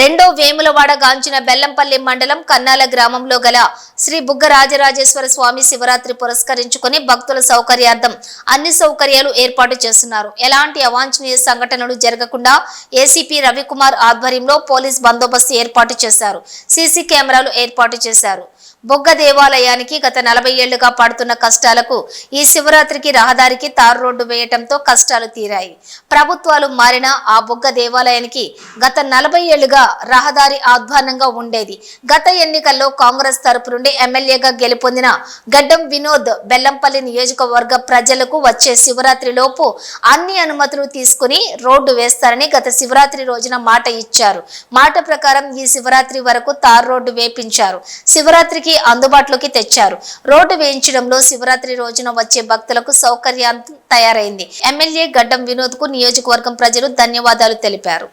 రెండో వేములవాడ గాంచిన బెల్లంపల్లి మండలం కన్నాల గ్రామంలో గల శ్రీ బుగ్గ రాజరాజేశ్వర స్వామి శివరాత్రి పురస్కరించుకొని భక్తుల సౌకర్యార్థం అన్ని సౌకర్యాలు ఏర్పాటు చేస్తున్నారు. ఎలాంటి అవాంఛనీయ సంఘటనలు జరగకుండా ఏసీపీ రవికుమార్ ఆధ్వర్యంలో పోలీస్ బందోబస్తు ఏర్పాటు చేశారు. సీసీ కెమెరాలు ఏర్పాటు చేశారు. బొగ్గ దేవాలయానికి గత 40 ఏళ్లుగా పడుతున్న కష్టాలకు ఈ శివరాత్రికి రహదారికి తారు రోడ్డు వేయటంతో కష్టాలు తీరాయి. ప్రభుత్వాలు మారినా ఆ బొగ్గ దేవాలయానికి గత 40 ఏళ్లుగా రహదారి ఆధ్వానంగా ఉండేది. గత ఎన్నికల్లో కాంగ్రెస్ తరపు నుండి ఎమ్మెల్యేగా గెలుపొందిన గడ్డం వినోద్ బెల్లంపల్లి నియోజకవర్గ ప్రజలకు వచ్చే శివరాత్రి లోపు అన్ని అనుమతులు తీసుకుని రోడ్డు వేస్తారని గత శివరాత్రి రోజున మాట ఇచ్చారు. మాట ప్రకారం ఈ శివరాత్రి వరకు తారు రోడ్డు వేపించారు. శివరాత్రికి అందుబాటులోకి తెచ్చారు. రోడ్డు వేయించడంలో శివరాత్రి రోజున వచ్చే భక్తులకు సౌకర్యం తయారైంది. ఎమ్మెల్యే గడ్డం వినోద్ కు నియోజకవర్గం ప్రజలు ధన్యవాదాలు తెలిపారు.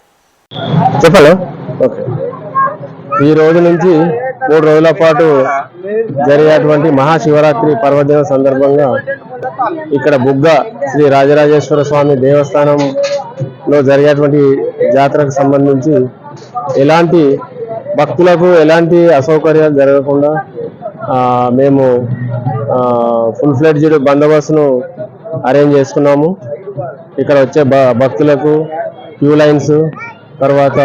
ఈ రోజు నుంచి 3 రోజుల పాటు జరిగేటువంటి మహాశివరాత్రి పర్వదిన సందర్భంగా ఇక్కడ బుగ్గ శ్రీ రాజరాజేశ్వర స్వామి దేవస్థానంలో జరిగేటువంటి జాతరకు సంబంధించి ఎలాంటి భక్తులకు ఎలాంటి అసౌకర్యాలు జరగకుండా మేము ఫుల్ ఫ్లెడ్జ్డ్ బందోబస్తును అరేంజ్ చేసుకున్నాము. ఇక్కడ వచ్చే భక్తులకు క్యూ లైన్స్, తర్వాత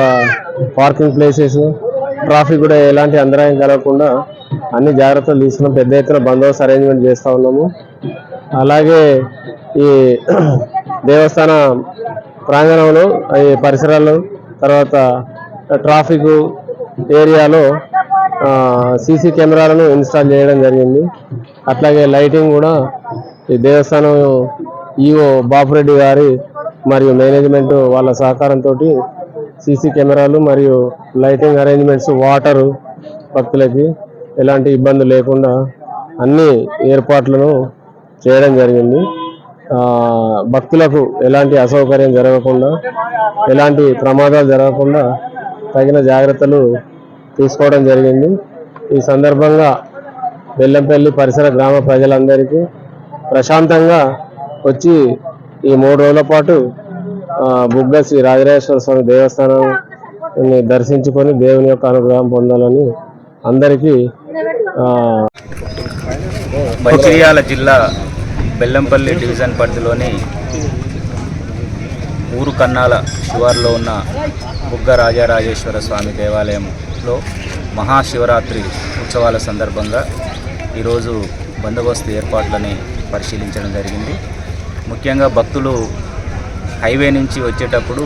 పార్కింగ్ ప్లేసెస్, ట్రాఫిక్ కూడా ఎలాంటి అంతరాయం కలగకుండా అన్ని జాగ్రత్తలు తీసుకున్నాం. పెద్ద ఎత్తున బందోబస్తు అరేంజ్మెంట్ చేస్తూ ఉన్నాము. అలాగే ఈ దేవస్థాన ప్రాంగణంలో ఈ పరిసరాలు, తర్వాత ట్రాఫిక్ ఏరియాలో సీసీ కెమెరాలను ఇన్స్టాల్ చేయడం జరిగింది. అట్లాగే లైటింగ్ కూడా ఈ దేవస్థానం ఈఓ బాపురెడ్డి గారి మరియు మేనేజ్మెంట్ వాళ్ళ సహకారంతో సీసీ కెమెరాలు మరియు లైటింగ్ అరేంజ్మెంట్స్, వాటరు భక్తులకి ఎలాంటి ఇబ్బంది లేకుండా అన్ని ఏర్పాట్లను చేయడం జరిగింది. భక్తులకు ఎలాంటి అసౌకర్యం జరగకుండా, ఎలాంటి ప్రమాదాలు జరగకుండా తగిన జాగ్రత్తలు తీసుకోవడం జరిగింది. ఈ సందర్భంగా బెల్లంపల్లి పరిసర గ్రామ ప్రజలందరికీ ప్రశాంతంగా వచ్చి ఈ 3 రోజుల పాటు బుగ్గ శ్రీ రాజరాజేశ్వర స్వామి దేవస్థానాన్ని దర్శించుకొని దేవుని యొక్క అనుగ్రహం పొందాలని అందరికీ. మంచిర్యాల జిల్లా బెల్లంపల్లి డివిజన్ పరిధిలోని ఊరు కన్నాల శివారులో ఉన్న బుగ్గ రాజరాజేశ్వర స్వామి దేవాలయంలో మహాశివరాత్రి ఉత్సవాల సందర్భంగా ఈరోజు బందోబస్తు ఏర్పాట్లని పరిశీలించడం జరిగింది. ముఖ్యంగా భక్తులు హైవే నుంచి వచ్చేటప్పుడు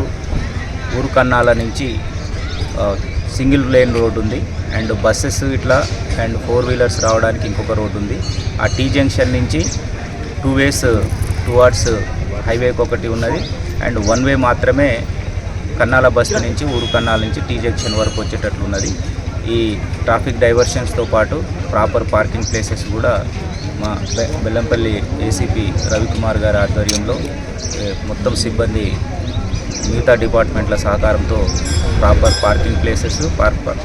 ఊరు కన్నాల నుంచి సింగిల్ లేన్ రోడ్డు ఉంది, అండ్ బస్సెస్ ఇట్లా అండ్ 4 వీలర్స్ రావడానికి ఇంకొక రోడ్డు ఉంది. ఆ టీ జంక్షన్ నుంచి 2 వేస్ టువార్డ్స్ హైవేకి ఒకటి ఉన్నది, అండ్ 1 వే మాత్రమే కన్నాల బస్తీ నుంచి ఊరు కన్నాల నుంచి టీ జంక్షన్ వరకు వచ్చేటట్లు ఉన్నది. ఈ ట్రాఫిక్ డైవర్షన్స్తో పాటు ప్రాపర్ పార్కింగ్ ప్లేసెస్ కూడా మా బెల్లంపల్లి ఏసీపీ రవికుమార్ గారి ఆధ్వర్యంలో మొత్తం సిబ్బంది మిగతా డిపార్ట్మెంట్ల సహకారంతో proper parking places,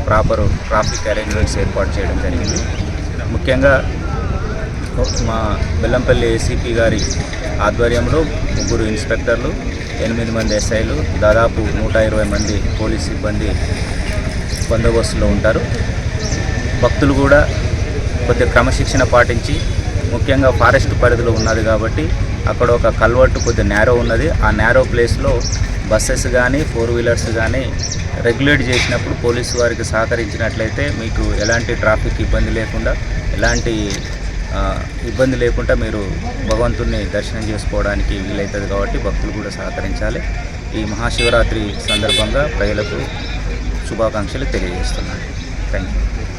proper traffic arrangements ఏర్పాటు చేయడం జరిగింది. ముఖ్యంగా మా బెల్లంపల్లి ఏసీపీ గారి ఆధ్వర్యంలో 3 ఇన్స్పెక్టర్లు, 8 మంది ఎస్ఐలు, దాదాపు 120 మంది పోలీస్ సిబ్బంది బందోబస్తులో ఉంటారు. భక్తులు కూడా కొద్దిగా క్రమశిక్షణ పాటించి, ముఖ్యంగా ఫారెస్ట్ పరిధిలో ఉన్నది కాబట్టి అక్కడ ఒక కల్వర్టు కొద్దిగా నేరో ఉన్నది. ఆ నేరో ప్లేస్లో బస్సెస్ కానీ 4 వీలర్స్ కానీ రెగ్యులేట్ చేసినప్పుడు పోలీసు వారికి సహకరించినట్లయితే మీకు ఎలాంటి ట్రాఫిక్ ఇబ్బంది లేకుండా, ఎలాంటి ఇబ్బంది లేకుండా మీరు భగవంతుని దర్శనం చేసుకోవడానికి వీలవుతుంది. కాబట్టి భక్తులు కూడా సహకరించాలి. ఈ మహాశివరాత్రి సందర్భంగా ప్రజలకు శుభాకాంక్షలు తెలియజేస్తున్నాను. Thank you.